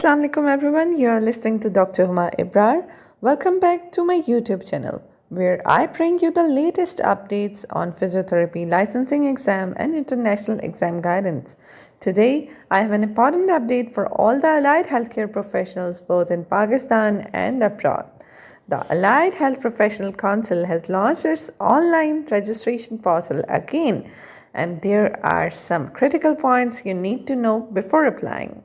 Assalamu alaikum everyone, you are listening to DrHumaIbrarPT. Welcome back to my YouTube channel where I bring you the latest updates on physiotherapy licensing exam and international exam guidance. Today, I have an important update for all the allied healthcare professionals both in Pakistan and abroad. The Allied Health Professional Council has launched its online registration portal again, and there are some critical points you need to know before applying.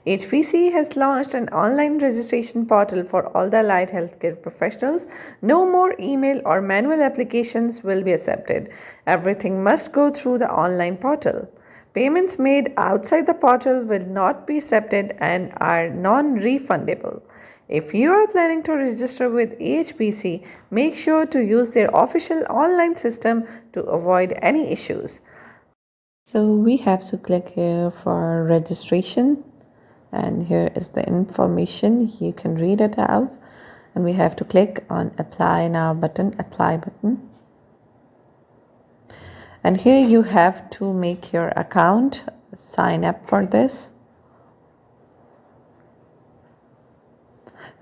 AHPC has launched an online registration portal for all the allied healthcare professionals. No more email or manual applications will be accepted. Everything must go through the online portal. Payments made outside the portal will not be accepted and are non-refundable. If you are planning to register with AHPC, make sure to use their official online system to avoid any issues. So we have to click here for registration. And here is the information, you can read it out, and we have to click on apply button, and here you have to make your account, sign up for this.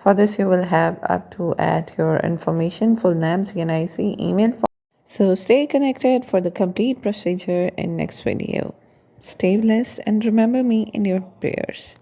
For this you will have to add your information, full name, CNIC, email. So stay connected for the complete procedure in next video. Stay blessed and remember me in your prayers.